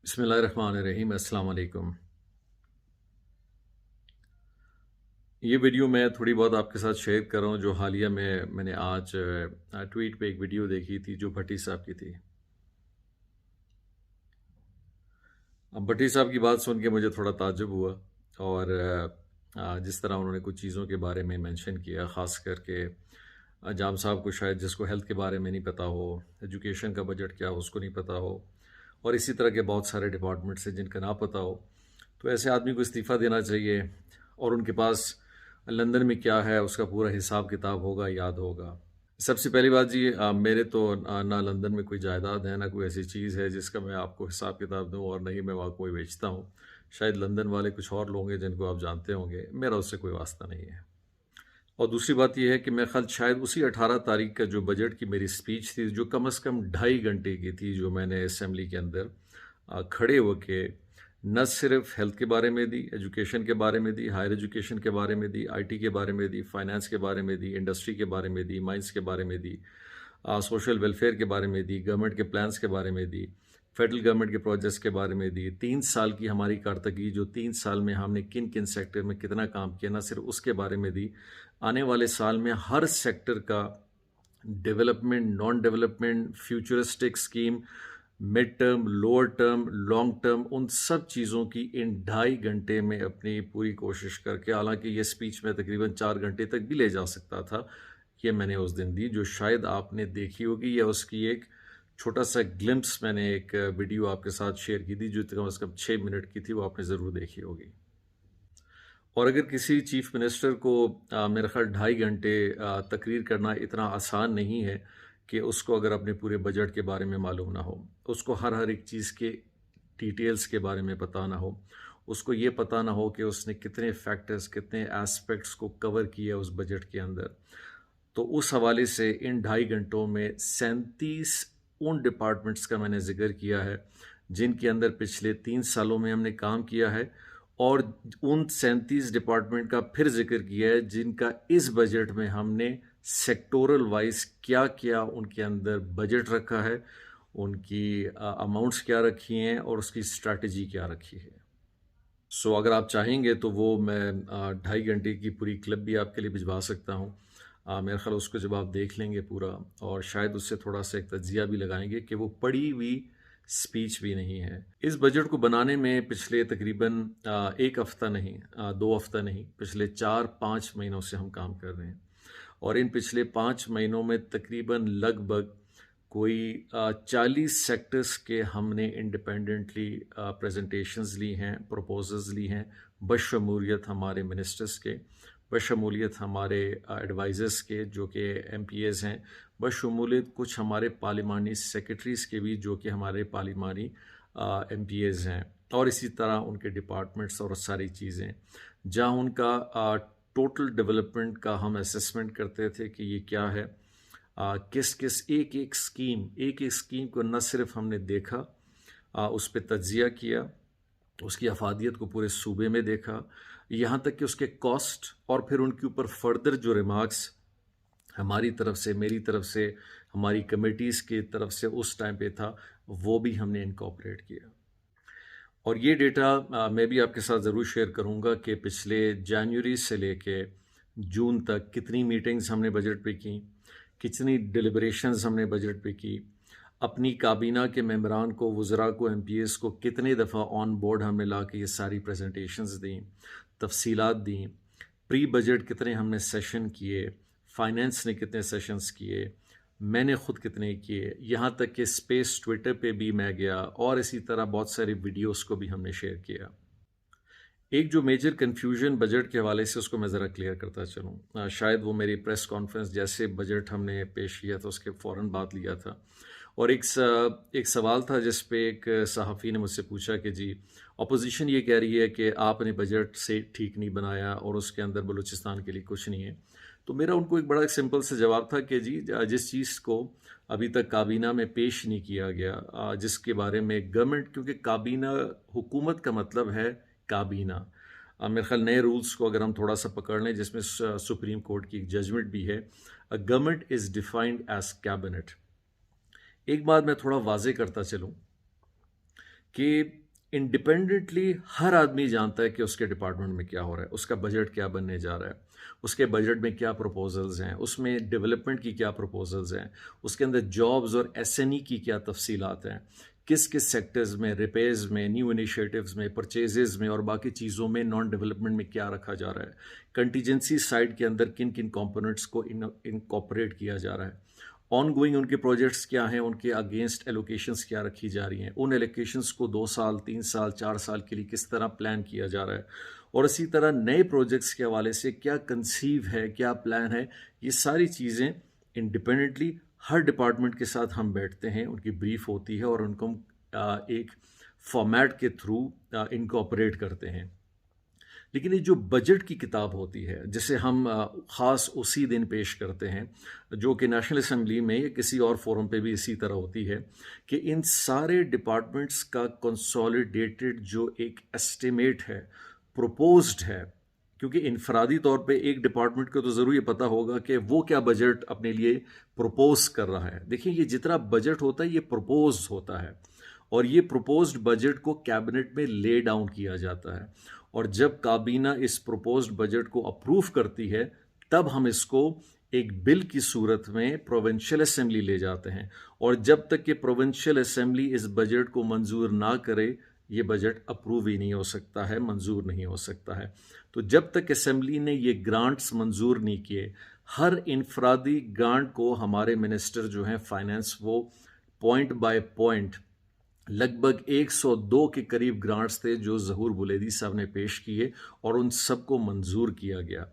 बिस्मिल्लाहिर्रहमानिर्रहीम। अस्सलाम वालेकुम। ये वीडियो मैं थोड़ी बहुत आपके साथ शेयर कर रहा हूँ जो हालिया में मैंने आज ट्वीट पे एक वीडियो देखी थी जो भट्टी साहब की थी। अब भट्टी साहब की बात सुन के मुझे थोड़ा ताज्जुब हुआ और जिस तरह उन्होंने कुछ चीज़ों के बारे में मेंशन किया, ख़ास करके जाम साहब को शायद जिसको हेल्थ के बारे में नहीं पता हो, एजुकेशन का बजट क्या हो उसको नहीं पता हो, और इसी तरह के बहुत सारे डिपार्टमेंट्स हैं जिनका ना पता हो। तो ऐसे आदमी को इस्तीफ़ा देना चाहिए और उनके पास लंदन में क्या है उसका पूरा हिसाब किताब होगा, याद होगा। सबसे पहली बात जी, मेरे तो ना लंदन में कोई जायदाद है, ना कोई ऐसी चीज़ है जिसका मैं आपको हिसाब किताब दूँ, और ना ही मैं वहाँ कोई बेचता हूँ। शायद लंदन वाले कुछ और लोग हैं जिनको आप जानते होंगे, मेरा उससे कोई वास्ता नहीं है। और दूसरी बात यह है कि मैं कल शायद उसी 18 तारीख का जो बजट की मेरी स्पीच थी, जो कम से कम 2.5 घंटे की थी, जो मैंने असेंबली के अंदर खड़े होके न सिर्फ हेल्थ के बारे में दी, एजुकेशन के बारे में दी, हायर एजुकेशन के बारे में दी, आईटी के बारे में दी, फाइनेंस के बारे में दी, इंडस्ट्री के बारे में दी, माइंस के बारे में दी, सोशल वेलफेयर के बारे में दी, गवर्नमेंट के प्लान्स के बारे में दी, फेडरल गवर्नमेंट के प्रोजेक्ट्स के बारे में दी, 3 साल की हमारी कारकर्दगी, जो 3 साल में हमने किन किन सेक्टर में कितना काम किया, ना सिर्फ उसके बारे में दी, आने वाले साल में हर सेक्टर का development, non development, futuristic scheme, mid term, lower term, long term, उन सब चीज़ों की इन 2.5 घंटे में अपनी पूरी कोशिश करके, हालांकि ये स्पीच में तकरीबन 4 घंटे तक भी ले जा सकता था, ये मैंने उस दिन दी, जो शायद आपने देखी होगी, या उसकी एक छोटा सा ग्लिम्प्स मैंने एक वीडियो आपके साथ शेयर की थी जो कम से कम 6 मिनट की थी, वो आपने ज़रूर देखी होगी। और अगर किसी चीफ मिनिस्टर को मेरा ख्याल 2.5 घंटे तकरीर करना इतना आसान नहीं है कि उसको अगर अपने पूरे बजट के बारे में मालूम ना हो, उसको हर हर एक चीज़ के डिटेल्स के बारे में पता ना हो, उसको ये पता ना हो कि उसने कितने फैक्टर्स, कितने एस्पेक्ट्स को कवर किया उस बजट के अंदर। तो उस हवाले से इन 2.5 घंटों में 37 उन डिपार्टमेंट्स का मैंने जिक्र किया है जिनके अंदर पिछले 3 सालों में हमने काम किया है, और उन 37 डिपार्टमेंट का फिर जिक्र किया है जिनका इस बजट में हमने सेक्टोरल वाइज क्या क्या उनके अंदर बजट रखा है, उनकी अमाउंट्स क्या रखी हैं और उसकी स्ट्रैटेजी क्या रखी है। सो अगर आप चाहेंगे तो वो मैं 2.5 घंटे की पूरी क्लिप भी आपके लिए भिजवा सकता हूँ। मेरा ख्याल उसको जब आप देख लेंगे पूरा, और शायद उससे थोड़ा सा एक तज्जिया भी लगाएंगे कि वो पढ़ी हुई स्पीच भी नहीं है। इस बजट को बनाने में पिछले तकरीबन 1 हफ़्ता नहीं, 2 हफ़्ता नहीं, पिछले 4-5 महीनों से हम काम कर रहे हैं, और इन पिछले 5 महीनों में तकरीबन लगभग कोई 40 सेक्टर्स के हमने इंडिपेंडेंटली प्रेजेंटेशंस ली हैं, प्रपोजल्स ली हैं, बशमूलियत हमारे मिनिस्टर्स के, बशमूलियत हमारे एडवाइज़र्स के जो कि एमपीएज़ हैं, बशमूलियत कुछ हमारे पार्लिमानी सेक्रेटरीज़ के भी जो कि हमारे पार्लिमानी एमपीएज़ हैं, और इसी तरह उनके डिपार्टमेंट्स और सारी चीज़ें जहाँ उनका टोटल डेवलपमेंट का हम असेसमेंट करते थे कि ये क्या है, किस किस एक एक स्कीम को न सिर्फ हमने देखा, उस पर तज्जिया किया, उसकी अफादियत को पूरे सूबे में देखा, यहाँ तक कि उसके कॉस्ट, और फिर उनके ऊपर फर्दर जो रिमार्क्स हमारी तरफ से, मेरी तरफ से, हमारी कमेटीज़ की तरफ से उस टाइम पे था, वो भी हमने इनकॉर्पोरेट किया। और ये डेटा मैं भी आपके साथ ज़रूर शेयर करूँगा कि पिछले जनवरी से लेके जून तक कितनी मीटिंग्स हमने बजट पे की, कितनी डिलिब्रेशंस हमने बजट पे की, अपनी काबीना के मेंबरान को, वज़रा को, एमपीएस को कितने दफ़ा ऑन बोर्ड हमने ला के ये सारी प्रेजेंटेशंस दी, तफसीलात दी, प्री बजट कितने हमने सेशन किए, फाइनेंस ने कितने सेशंस किए, मैंने ख़ुद कितने किए, यहाँ तक कि स्पेस ट्विटर पे भी मैं गया, और इसी तरह बहुत सारे वीडियोस को भी हमने शेयर किया। एक जो मेजर कन्फ्यूजन बजट के हवाले से, उसको मैं ज़रा क्लियर करता चलूँ। शायद वो मेरी प्रेस कॉन्फ्रेंस जैसे बजट हमने पेश किया था उसके फ़ौरन बाद लिया था, और एक सवाल था जिस पे एक सहाफ़ी ने मुझसे पूछा कि जी, अपोजिशन ये कह रही है कि आपने बजट से ठीक नहीं बनाया और उसके अंदर बलूचिस्तान के लिए कुछ नहीं है। तो मेरा उनको एक बड़ा सिंपल सा जवाब था कि जी, जिस चीज़ को अभी तक काबीना में पेश नहीं किया गया, जिसके बारे में गवर्नमेंट, क्योंकि काबीना, हुकूमत का मतलब है काबीना, मेरे ख्याल नए रूल्स को अगर हम थोड़ा सा पकड़ लें जिसमें सुप्रीम कोर्ट की एक जजमेंट भी है, government is defined as cabinet. एक बात मैं थोड़ा वाजे करता चलूँ कि इंडिपेंडेंटली हर आदमी जानता है कि उसके डिपार्टमेंट में क्या हो रहा है, उसका बजट क्या बनने जा रहा है, उसके बजट में क्या प्रपोजल्स हैं, उसमें डेवलपमेंट की क्या प्रपोजल्स हैं, उसके अंदर जॉब्स और एसएनई की क्या तफसीलात हैं, किस किस सेक्टर्स में, रिपेयर्स में, न्यू इनिशिएटिव्स में, परचेजेस में और बाकी चीज़ों में नॉन डेवलपमेंट में क्या रखा जा रहा है, कंटीजेंसी साइड के अंदर किन किन कंपोनेंट्स को इनकॉपरेट किया जा रहा है, ऑन गोइंग उनके प्रोजेक्ट्स क्या हैं, उनके अगेंस्ट एलोकेशंस क्या रखी जा रही हैं, उन एलोकेशंस को 2 साल 3 साल 4 साल के लिए किस तरह प्लान किया जा रहा है, और इसी तरह नए प्रोजेक्ट्स के हवाले से क्या कंसीव है, क्या प्लान है। ये सारी चीज़ें इंडिपेंडेंटली हर डिपार्टमेंट के साथ हम बैठते हैं, उनकी ब्रीफ होती है और उनको हम एक फॉर्मेट के थ्रू इनकॉपरेट करते हैं। लेकिन ये जो बजट की किताब होती है जिसे हम ख़ास उसी दिन पेश करते हैं, जो कि नेशनल असम्बली में या किसी और फोरम पे भी इसी तरह होती है, कि इन सारे डिपार्टमेंट्स का कंसोलिडेटेड जो एक एस्टिमेट है, प्रोपोज्ड है, क्योंकि इनफरादी तौर पे एक डिपार्टमेंट को तो ज़रूर ये पता होगा कि वो क्या बजट अपने लिए प्रपोज कर रहा है। देखिए, ये जितना बजट होता है ये प्रपोज होता है, और ये प्रपोज्ड बजट को कैबिनेट में ले डाउन किया जाता है, और जब काबीना इस प्रपोज्ड बजट को अप्रूव करती है तब हम इसको एक बिल की सूरत में प्रोविंशियल असेंबली ले जाते हैं, और जब तक कि प्रोविंशियल असेंबली इस बजट को मंजूर ना करे ये बजट अप्रूव ही नहीं हो सकता है, मंजूर नहीं हो सकता है। तो जब तक असेंबली ने ये ग्रांट्स मंजूर नहीं किए, हर इनफरादी ग्रांट को हमारे मिनिस्टर जो हैं फाइनेंस, वो पॉइंट बाय पॉइंट लगभग 102 के करीब ग्रांट्स थे जो ज़हूर बुलेदी साहब ने पेश किए और उन सबको मंजूर किया गया।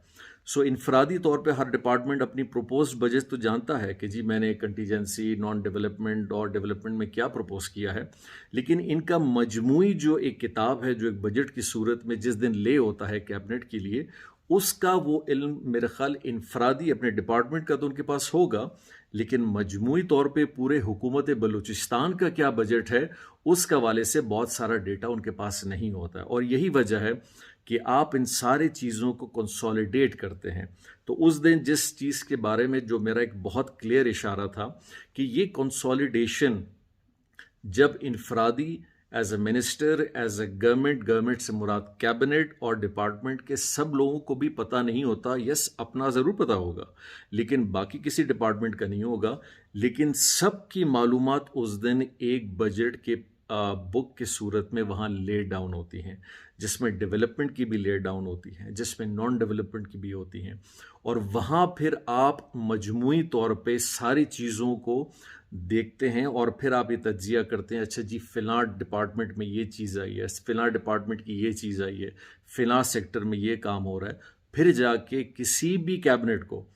सो इनफरादी तौर पे हर डिपार्टमेंट अपनी प्रोपोज्ड बजट तो जानता है कि जी मैंने कंटीजेंसी, नॉन डेवलपमेंट और डेवलपमेंट में क्या प्रपोज किया है, लेकिन इनका मजमूई जो एक किताब है, जो एक बजट की सूरत में जिस दिन ले होता है कैबिनेट के लिए, उसका वो इल्म मेरे ख्याल इनफरादी अपने डिपार्टमेंट का तो उनके पास होगा, लेकिन मजमूई तौर पे पूरे हुकूमत बलूचिस्तान का क्या बजट है उसके हवाले से बहुत सारा डेटा उनके पास नहीं होता है। और यही वजह है कि आप इन सारी चीज़ों को कंसोलिडेट करते हैं। तो उस दिन जिस चीज़ के बारे में जो मेरा एक बहुत क्लियर इशारा था कि ये कंसोलिडेशन जब इनफरादी as a minister, as a government से मुराद कैबिनेट और डिपार्टमेंट के सब लोगों को भी पता नहीं होता। यस, अपना ज़रूर पता होगा लेकिन बाकी किसी डिपार्टमेंट का नहीं होगा, लेकिन सबकी मालूमात उस दिन एक बजट के बुक की सूरत में वहाँ ले डाउन होती हैं, जिसमें डेवलपमेंट की भी ले डाउन होती हैं, जिसमें नॉन डेवलपमेंट की भी होती हैं, और वहाँ फिर आप मजमूई तौर पे सारी चीज़ों को देखते हैं और फिर आप ये तज्जिया करते हैं, अच्छा जी फ़िलाँ डिपार्टमेंट में ये चीज़ आई है, फ़िलाँ डिपार्टमेंट की ये चीज़ आई है, फ़िलाँ सेक्टर में ये काम हो रहा है। फिर जाके किसी भी कैबिनेट को,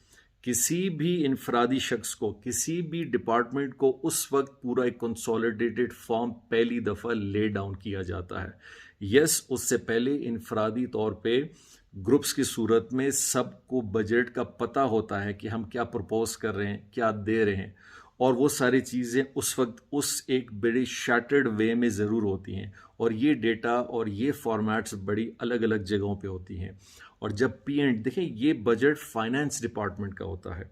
किसी भी इनफरादी शख्स को, किसी भी डिपार्टमेंट को उस वक्त पूरा एक कंसोलिडेटेड फॉर्म पहली दफ़ा ले डाउन किया जाता है। यस, उससे पहले इनफरादी तौर पे ग्रुप्स की सूरत में सबको बजट का पता होता है कि हम क्या प्रपोज कर रहे हैं, क्या दे रहे हैं, और वो सारी चीज़ें उस वक्त उस एक बड़ी शैटर्ड वे में ज़रूर होती हैं, और ये डेटा और ये फॉर्मेट्स बड़ी अलग अलग जगहों पे होती हैं। और जब देखें, ये बजट फाइनेंस डिपार्टमेंट का होता है,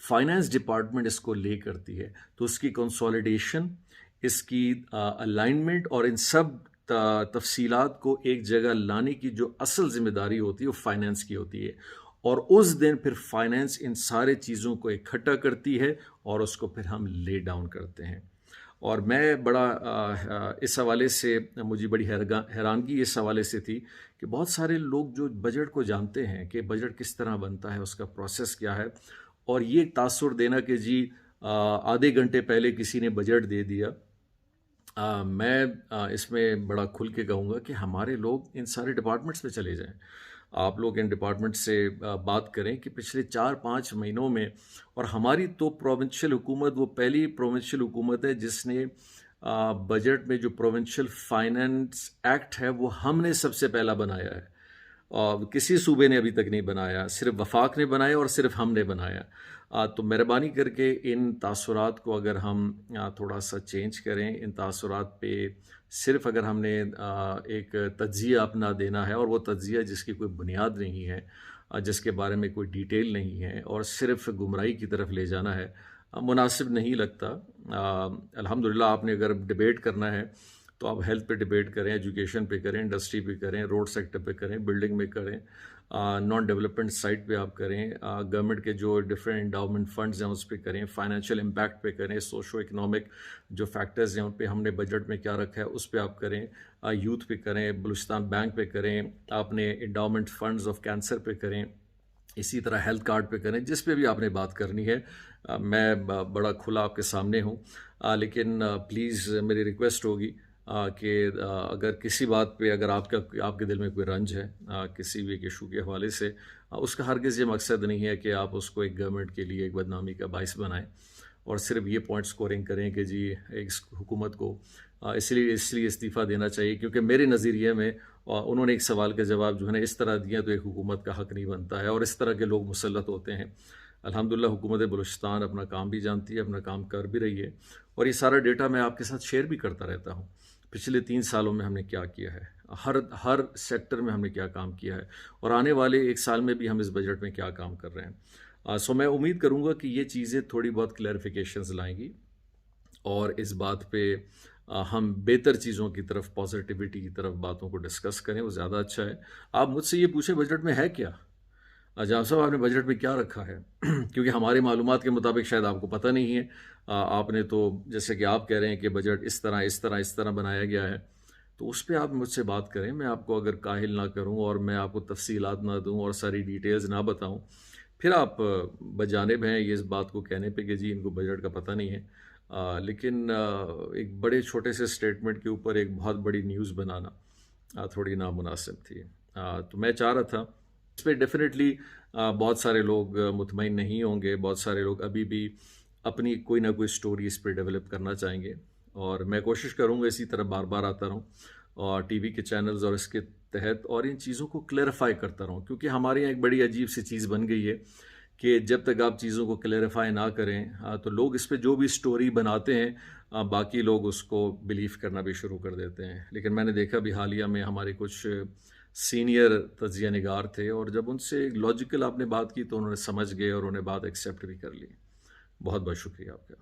फाइनेंस डिपार्टमेंट इसको ले करती है, तो उसकी कंसोलिडेशन, इसकी अलाइनमेंट और इन सब तफसीलात को एक जगह लाने की जो असल जिम्मेदारी होती है वो फाइनेंस की होती है, और उस दिन फिर फाइनेंस इन सारे चीज़ों को इकट्ठा करती है और उसको फिर हम ले डाउन करते हैं। और मैं बड़ा इस हवाले से मुझे बड़ी हैरानगी इस हवाले से थी कि बहुत सारे लोग जो बजट को जानते हैं कि बजट किस तरह बनता है, उसका प्रोसेस क्या है, और ये तासुर देना कि जी आधे घंटे पहले किसी ने बजट दे दिया। मैं इसमें बड़ा खुल के कहूँगा कि हमारे लोग इन सारे डिपार्टमेंट्स में चले जाएं, आप लोग इन डिपार्टमेंट से बात करें कि पिछले 4-5 महीनों में, और हमारी तो प्रोविंशियल हुकूमत वो पहली प्रोविंशियल हुकूमत है जिसने बजट में जो प्रोविंशियल फाइनेंस एक्ट है वो हमने सबसे पहला बनाया है, और किसी सूबे ने अभी तक नहीं बनाया, सिर्फ वफाक ने बनाया और सिर्फ हमने बनाया। तो मेहरबानी करके इन तासुरात को अगर हम थोड़ा सा चेंज करें, इन तासुरात पे सिर्फ अगर हमने एक तज्जिया अपना देना है, और वो तज्जिया जिसकी कोई बुनियाद नहीं है, जिसके बारे में कोई डिटेल नहीं है, और सिर्फ गुमराही की तरफ ले जाना है, मुनासिब नहीं लगता। अल्हम्दुलिल्लाह आपने अगर डिबेट करना है तो आप हेल्थ पे डिबेट करें, एजुकेशन पे करें, इंडस्ट्री पे करें, रोड सेक्टर पे करें, बिल्डिंग में करें, नॉन डेवलपमेंट साइट पे आप करें, गवर्नमेंट के जो डिफरेंट इंडाउमेंट फंड्स हैं उस पे करें, फाइनेंशियल इम्पैक्ट पे करें, सोशो इकोनॉमिक जो फैक्टर्स हैं उन पे हमने बजट में क्या रखा है उस पे आप करें, यूथ पे करें, बलूचिस्तान बैंक पे करें, आपने इंडाउमेंट फंड्स ऑफ कैंसर पे करें, इसी तरह हेल्थ कार्ड पे करें, जिस पे भी आपने बात करनी है। मैं बड़ा खुला आपके सामने हूँ, लेकिन प्लीज़ मेरी रिक्वेस्ट होगी कि अगर किसी बात पे अगर आपके दिल में कोई रंज है किसी भी एक इशू के हवाले से, उसका हरगिज़ ये मकसद नहीं है कि आप उसको एक गवर्नमेंट के लिए एक बदनामी का बाइस बनाएं और सिर्फ ये पॉइंट स्कोरिंग करें कि जी एक हुकूमत को इसलिए इस्तीफ़ा देना चाहिए क्योंकि मेरे नज़रिए में उन्होंने एक सवाल का जवाब जो है ना इस तरह दिया तो एक हुकूमत का हक़ नहीं बनता है और इस तरह के लोग मुसल्लत होते हैं। अल्हम्दुलिल्लाह हुकूमत बलूचिस्तान अपना काम भी जानती है, अपना काम कर भी रही है और ये सारा डेटा मैं आपके साथ शेयर भी करता रहता हूँ। पिछले 3 सालों में हमने क्या किया है, हर सेक्टर में हमने क्या काम किया है और आने वाले 1 साल में भी हम इस बजट में क्या काम कर रहे हैं। सो मैं उम्मीद करूँगा कि ये चीज़ें थोड़ी बहुत क्लैरिफिकेशंस लाएंगी और इस बात पे हम बेहतर चीज़ों की तरफ, पॉजिटिविटी की तरफ बातों को डिस्कस करें, वो ज़्यादा अच्छा है। आप मुझसे ये पूछें बजट में है क्या? जाम साहब आपने बजट में क्या रखा है? क्योंकि हमारी मालूमात के मुताबिक शायद आपको पता नहीं है। आपने तो जैसे कि आप कह रहे हैं कि बजट इस तरह बनाया गया है, तो उस पे आप मुझसे बात करें। मैं आपको अगर काहिल ना करूं और मैं आपको तफसीलात ना दूं और सारी डिटेल्स ना बताऊं, फिर आप बजानिब हैं ये इस बात को कहने पे कि जी इनको बजट का पता नहीं है। लेकिन एक बड़े छोटे से स्टेटमेंट के ऊपर एक बहुत बड़ी न्यूज़ बनाना थोड़ी नामुनासिब थी। तो मैं चाह रहा था इस पे डेफिनेटली बहुत सारे लोग मुतमईन नहीं होंगे, बहुत सारे लोग अभी भी अपनी कोई ना कोई स्टोरी इस पे डेवलप करना चाहेंगे और मैं कोशिश करूँगा इसी तरह बार बार आता रहूँ और टीवी के चैनल्स और इसके तहत और इन चीज़ों को क्लैरिफाई करता रहूँ, क्योंकि हमारे यहाँ एक बड़ी अजीब सी चीज़ बन गई है कि जब तक आप चीज़ों को क्लैरिफाई ना करें तो लोग इस पे जो भी स्टोरी बनाते हैं बाकी लोग उसको बिलीव करना भी शुरू कर देते हैं। लेकिन मैंने देखा भी हालिया में हमारे कुछ सीनियर तज्जिया निगार थे और जब उनसे लॉजिकल आपने बात की तो उन्होंने समझ गए और उन्हें बात एक्सेप्ट भी कर ली। बहुत बहुत शुक्रिया आपका।